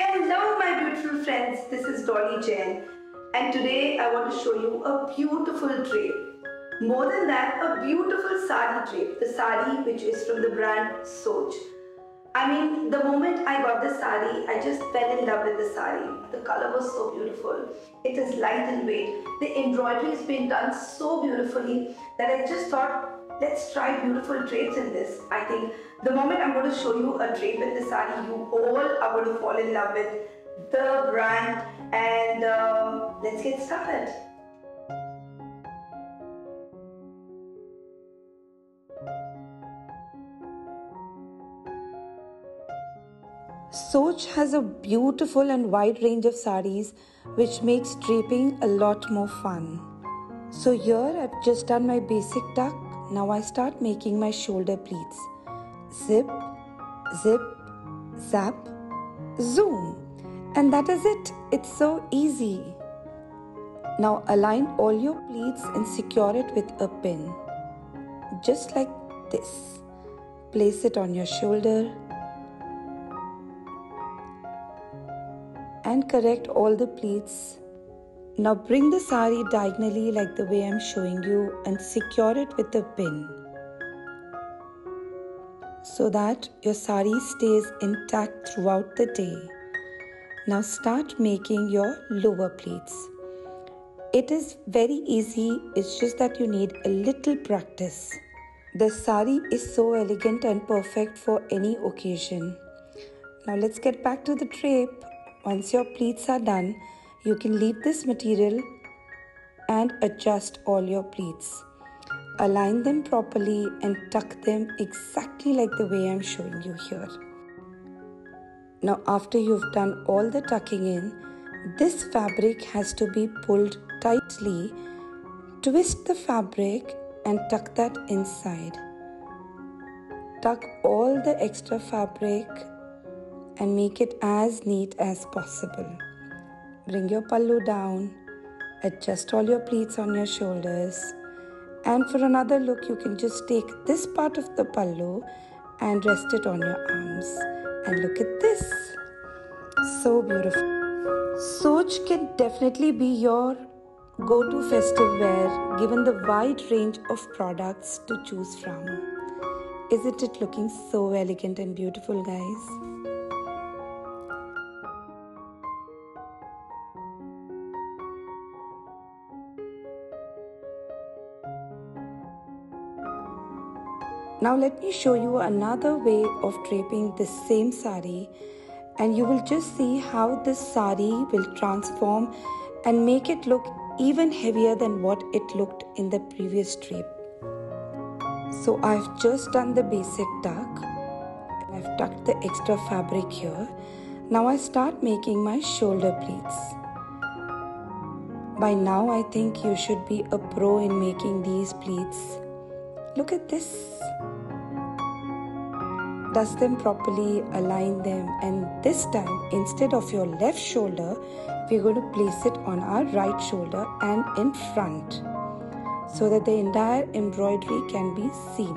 Hello, my beautiful friends. This is Dolly Jain, and today I want to show you a beautiful drape. More than that, a beautiful sari drape. The sari, which is from the brand Soch. The moment I got the sari, I just fell in love with the sari. The color was so beautiful. It is light in weight. The embroidery has been done so beautifully that I just thought, let's try beautiful drapes in this. I think the moment I'm going to show you a drape in the sari, you all are going to fall in love with the brand. And let's get started. Soch has a beautiful and wide range of saris which makes draping a lot more fun. So here I've just done my basic tuck. Now I start making my shoulder pleats. Zip, zip, zap, zoom. And that is it. It's so easy. Now align all your pleats and secure it with a pin. Just like this. Place it on your shoulder and correct all the pleats. Now bring the sari diagonally like the way I'm showing you and secure it with a pin so that your sari stays intact throughout the day. Now start making your lower pleats. It is very easy, it's just that you need a little practice. The sari is so elegant and perfect for any occasion. Now let's get back to the drape. Once your pleats are done, you can leave this material and adjust all your pleats. Align them properly and tuck them exactly like the way I'm showing you here. Now after you've done all the tucking in, this fabric has to be pulled tightly. Twist the fabric and tuck that inside. Tuck all the extra fabric and make it as neat as possible. Bring your pallu down, adjust all your pleats on your shoulders, and for another look you can just take this part of the pallu and rest it on your arms. And look at this, so beautiful. Soch can definitely be your go-to festive wear given the wide range of products to choose from. Isn't it looking so elegant and beautiful, guys? Now let me show you another way of draping this same sari, and you will just see how this sari will transform and make it look even heavier than what it looked in the previous drape. So I've just done the basic tuck. I've tucked the extra fabric here. Now I start making my shoulder pleats. By now I think you should be a pro in making these pleats. Look at this. Dust them properly, align them, and this time instead of your left shoulder, we're going to place it on our right shoulder and in front so that the entire embroidery can be seen.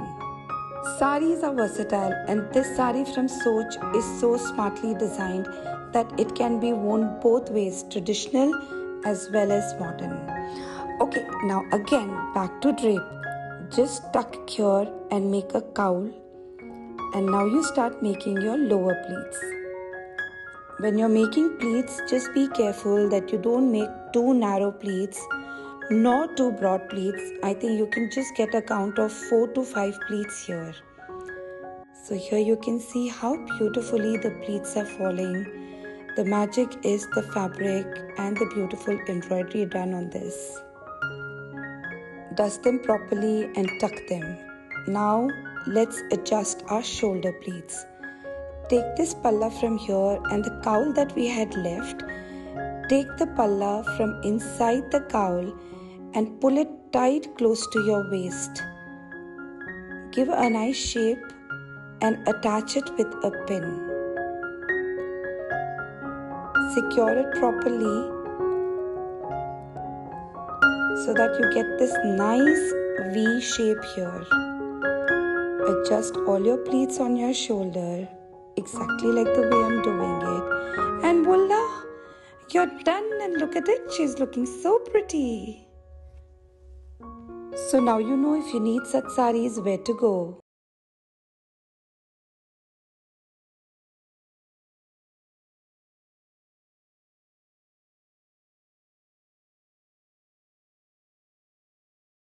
Saris are versatile, and this sari from Soch is so smartly designed that it can be worn both ways, traditional as well as modern. Okay, now again back to drape. Just tuck here and make a cowl. And now you start making your lower pleats. When you're making pleats, just be careful that you don't make too narrow pleats nor too broad pleats. I think you can just get a count of 4 to 5 pleats here. So here you can see how beautifully the pleats are falling. The magic is the fabric and the beautiful embroidery done on this. Dust them properly and tuck them. Now let's adjust our shoulder pleats. Take this palla from here and the cowl that we had left. Take the palla from inside the cowl and pull it tight close to your waist. Give a nice shape and attach it with a pin. Secure it properly so that you get this nice V shape here. Adjust all your pleats on your shoulder exactly like the way I'm doing it. And voila, you're done, and look at it, she's looking so pretty. So now you know if you need such sarees where to go.